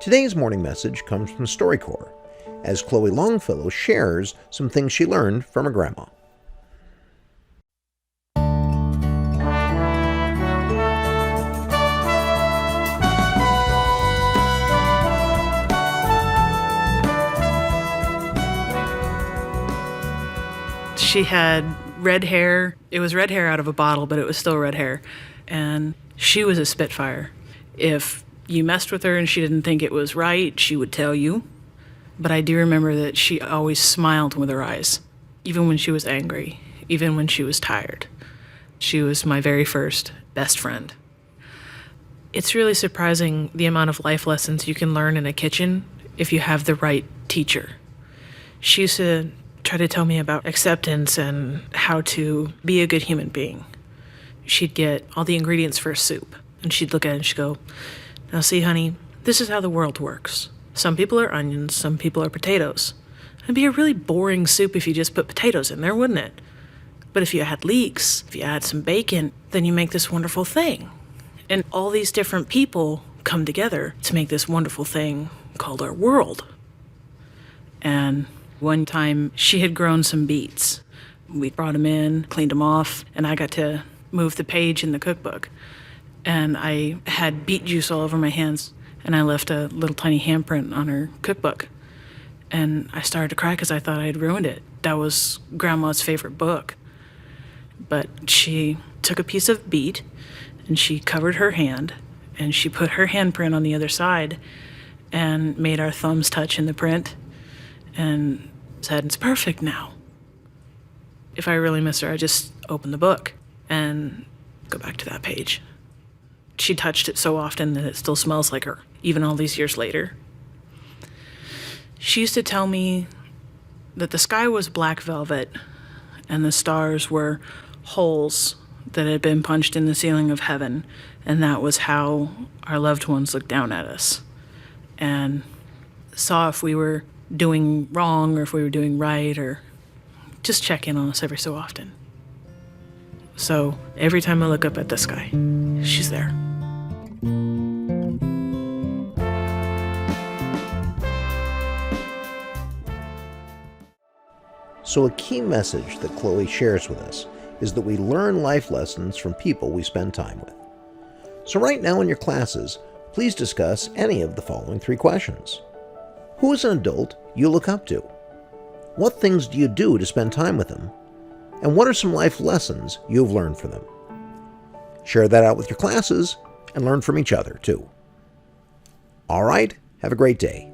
Today's morning message comes from StoryCorps, as Chloe Longfellow shares some things she learned from her grandma. She had red hair. It was red hair out of a bottle, but it was still red hair. And she was a spitfire. If you messed with her and she didn't think it was right, she would tell you. But I do remember that she always smiled with her eyes, even when she was angry, even when she was tired. She was my very first best friend. It's really surprising the amount of life lessons you can learn in a kitchen if you have the right teacher. She used to try to tell me about acceptance and how to be a good human being. She'd get all the ingredients for a soup, and she'd look at it and she'd go, "Now see, honey, this is how the world works. Some people are onions, some people are potatoes. It'd be a really boring soup if you just put potatoes in there, wouldn't it? But if you add leeks, if you add some bacon, then you make this wonderful thing. And all these different people come together to make this wonderful thing called our world." And one time she had grown some beets. We brought them in, cleaned them off, and I got to move the page in the cookbook. And I had beet juice all over my hands, and I left a little tiny handprint on her cookbook. And I started to cry because I thought I had ruined it. That was Grandma's favorite book. But she took a piece of beet, and she covered her hand, and she put her handprint on the other side and made our thumbs touch in the print and said, "It's perfect now." If I really miss her, I just open the book and go back to that page. She touched it so often that it still smells like her, even all these years later. She used to tell me that the sky was black velvet and the stars were holes that had been punched in the ceiling of heaven, and that was how our loved ones looked down at us and saw if we were doing wrong or if we were doing right, or just check in on us every so often. So every time I look up at the sky, she's there. So a key message that Chloe shares with us is that we learn life lessons from people we spend time with. So right now in your classes, please discuss any of the following 3 questions. Who is an adult you look up to? What things do you do to spend time with them? And what are some life lessons you've learned from them? Share that out with your classes and learn from each other too. All right, have a great day.